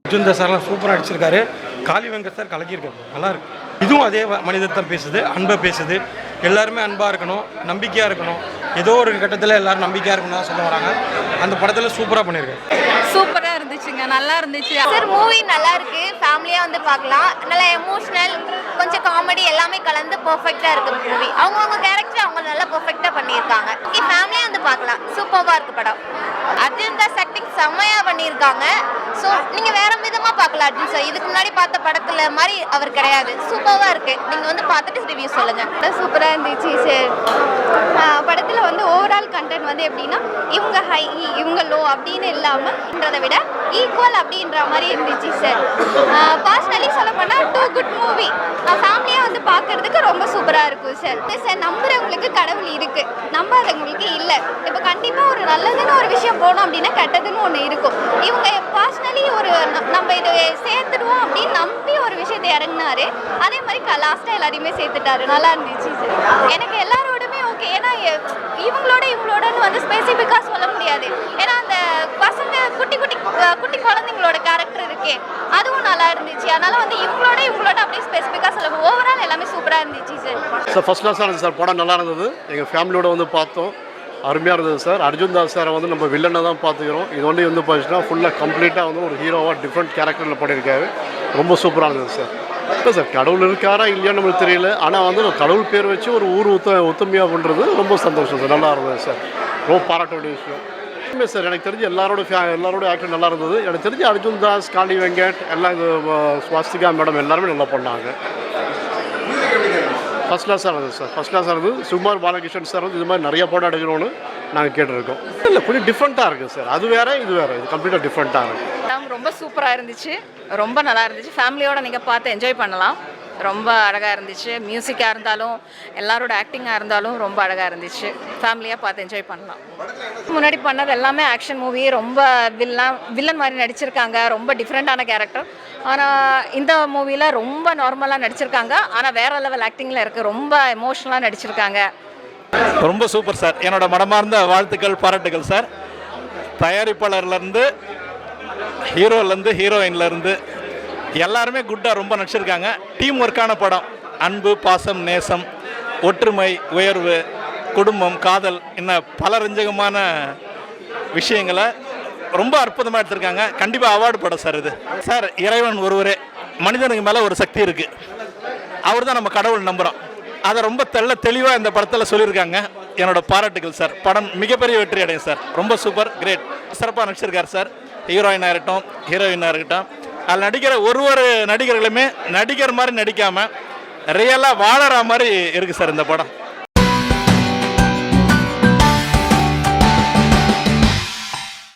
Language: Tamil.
அர்ஜுன் சார்லாம் சூப்பராக நடிச்சிருக்காரு. காளி வெங்கட் சார் கலக்கியிருக்காரு, நல்லா இருக்கு. இதுவும் அதே மனிதத்தான் பேசுது, அன்பை பேசுது. எல்லாருமே அன்பாக இருக்கணும், நம்பிக்கையாக இருக்கணும். ஏதோ ஒரு கட்டத்தில் எல்லாரும் நம்பிக்கையாக இருக்கணும் தான் சொல்ல வராங்க. அந்த படத்தில் சூப்பராக பண்ணியிருக்காரு. சூப்பராக இருந்துச்சுங்க, நல்லா இருந்துச்சு சார். மூவி நல்லா இருக்கு, ஃபேமிலியாக வந்து பார்க்கலாம். நல்லா எமோஷ்னல், கொஞ்சம் காமெடி எல்லாமே கலந்து பர்ஃபெக்டாக இருக்கு மூவி. அவங்கவுங்க கேரக்டர் அவங்க நல்லா பர்ஃபெக்டாக பண்ணியிருக்காங்க. ஃபேமிலியாக வந்து பார்க்கலாம், சூப்பராக இருக்கு படம். அர்ஜுன் தாஸ் ஆக்டிங் செம்மையாக பண்ணியிருக்காங்க. ஸோ நீங்கள் வேற விதமாக பார்க்கலாம் அர்ஜுன் சார். இதுக்கு முன்னாடி பார்த்த படத்தில் மாதிரி அவர் கிடையாது, சூப்பராக இருக்கு. நீங்கள் வந்து பார்த்துட்டு ரிவ்யூ சொல்லுங்கள். சூப்பராக இருந்துச்சு சார். படத்தில் வந்து ஓவரால் கண்டென்ட் வந்து எப்படின்னா இவங்க ஹை இவங்க லோ அப்படின்னு இல்லாமல்ன்றதை விட ஈக்குவல் அப்படின்ற மாதிரி இருந்துச்சு சார். பர்சனலி சொல்ல போனால் டூ குட் மூவி. ஃபேமிலியாக வந்து பார்க்கறதுக்கு ரொம்ப சூப்பராக இருக்கும் சார். சார் நம்புறவங்களுக்கு கடவுள் இருக்கு, நம்பாதவங்களுக்கு இல்லை. இப்போ கண்டிப்பாக ஒரு நல்லதுன்னு ஒரு விஷயம் போனோம் அப்படின்னா கெட்டதுன்னு ஒன்று இருக்கும். இவங்க பர்சனலி ஒரு நம்ம இதை சேர்த்துடுவோம் அப்படின்னு நம்பி ஒரு விஷயத்தை இறங்கினாரு. அதே மாதிரி லாஸ்ட்டாக எல்லாரையுமே சேர்த்துட்டாரு, நல்லா இருந்துச்சு சார். எனக்கு எல்லாரோடுமே ஓகே. ஏன்னா இவங்களோடன்னு வந்து ஸ்பெசிஃபிக்காக சொல்ல முடியாது. ஏன்னா அந்த பசங்க குட்டி குழந்தைங்களோட கேரக்டர் இருக்கே, அதுவும் நல்லா இருந்துச்சு. அதனால வந்து இவங்களோட அப்படியே ஸ்பெசிஃபிக்காக சொல்ல ஓவரால் எல்லாமே சூப்பராக இருந்துச்சு சார். சார் ஃபர்ஸ்ட் கிளாஸாக இருந்துச்சு சார். படம் நல்லா இருந்தது. எங்கள் ஃபேமிலியோட வந்து பார்த்தோம், அருமையாக இருந்தது சார். அர்ஜுன் தாஸ் சாரை வந்து நம்ம வில்லனை தான் பார்த்துக்கிறோம். இது வந்து பார்த்தீங்கன்னா ஃபுல்லாக கம்ப்ளீட்டாக வந்து ஒரு ஹீரோவாக டிஃப்ரெண்ட் கேரக்டரில் பண்ணியிருக்காரு. ரொம்ப சூப்பராக இருந்தது சார். இல்லை சார், கடவுள் இருக்காரா இல்லையான்னு நம்மளுக்கு தெரியல. ஆனால் வந்து கடவுள் பேர் வச்சு ஒரு ஊர் ஒத்துமையாக பண்ணுறது ரொம்ப சந்தோஷம் சார். நல்லா இருந்தது சார், ரொம்ப பாராட்ட வேண்டிய விஷயம். உண்மை சார், எனக்கு தெரிஞ்சு எல்லாரோட ஆக்டர் நல்லா இருந்தது. எனக்கு தெரிஞ்சு அர்ஜுன் தாஸ், காளி வெங்கட் எல்லாம் இது ஸ்வாஸ்திகா மேடம் எல்லாருமே நல்லா பண்ணாங்க. ஃபஸ்ட் கிளாஸாக இருந்தது சார். ஃபஸ்ட் கிளாஸாக இருந்தது. சுகுமார் பாலகிருஷ்ணன் சார் வந்து இது மாதிரி நிறைய படம் எடுக்கணும்னு நாங்கள் கேட்டுருக்கோம். இல்லை, கொஞ்சம் டிஃப்ரெண்ட்டாக இருக்குது சார். அது வேறு இது வேறு, இது கம்ப்ளீட்டாக டிஃப்ரெண்ட்டாக இருக்குது. ரொம்ப சூப்பராக இருந்துச்சு, ரொம்ப நல்லா இருந்துச்சு. ஃபேமிலியோடு நீங்கள் பார்த்து என்ஜாய் பண்ணலாம். ரொம்ப அழகாக இருந்துச்சு. மியூசிக்காக இருந்தாலும் எல்லாரோட ஆக்டிங்காக இருந்தாலும் ரொம்ப அழகாக இருந்துச்சு. ஃபேமிலியாக பார்த்து என்ஜாய் பண்ணலாம். முன்னாடி பண்ணது எல்லாமே ஆக்ஷன் மூவி. ரொம்ப வில்லன் மாதிரி நடிச்சிருக்காங்க. ரொம்ப டிஃப்ரெண்ட்டான கேரக்டர். ஆனால் இந்த மூவியில் ரொம்ப நார்மலாக நடிச்சிருக்காங்க. ஆனால் வேறு லெவல் ஆக்டிங்கில் இருக்குது. ரொம்ப எமோஷ்னலாக நடிச்சிருக்காங்க. ரொம்ப சூப்பர் சார். என்னோட மனமார்ந்த வாழ்த்துக்கள், பாராட்டுகள் சார். தயாரிப்பாளர்லேருந்து, ஹீரோலேருந்து, ஹீரோயின்லேருந்து எல்லாருமே குட்டாக ரொம்ப நடிச்சிருக்காங்க. டீம் ஒர்க்கான படம். அன்பு, பாசம், நேசம், ஒற்றுமை, உயர்வு, குடும்பம், காதல், இன்னும் பல ரஞ்சகமான விஷயங்களை ரொம்ப அற்புதமாக எடுத்திருக்காங்க. கண்டிப்பாக அவார்டு படம் சார் இது. சார், இறைவன் ஒருவரே, மனிதனுக்கு மேலே ஒரு சக்தி இருக்குது. அவர் தான் நம்ம கடவுள் நம்புகிறோம். அதை ரொம்ப தெளிவாக இந்த படத்தில் சொல்லியிருக்காங்க. என்னோட பாராட்டுகள் சார். படம் மிகப்பெரிய வெற்றி அடையும் சார். ரொம்ப சூப்பர், கிரேட், சிறப்பாக நடிச்சிருக்கார் சார். ஹீரோயினாக இருக்கட்டும், ஹீரோயினாக இருக்கட்டும், அதில் நடிக்கிற ஒரு நடிகர்களுமே நடிகர் மாதிரி நடிக்காமல் ரியலாக வாழற மாதிரி இருக்குது சார் இந்த படம்.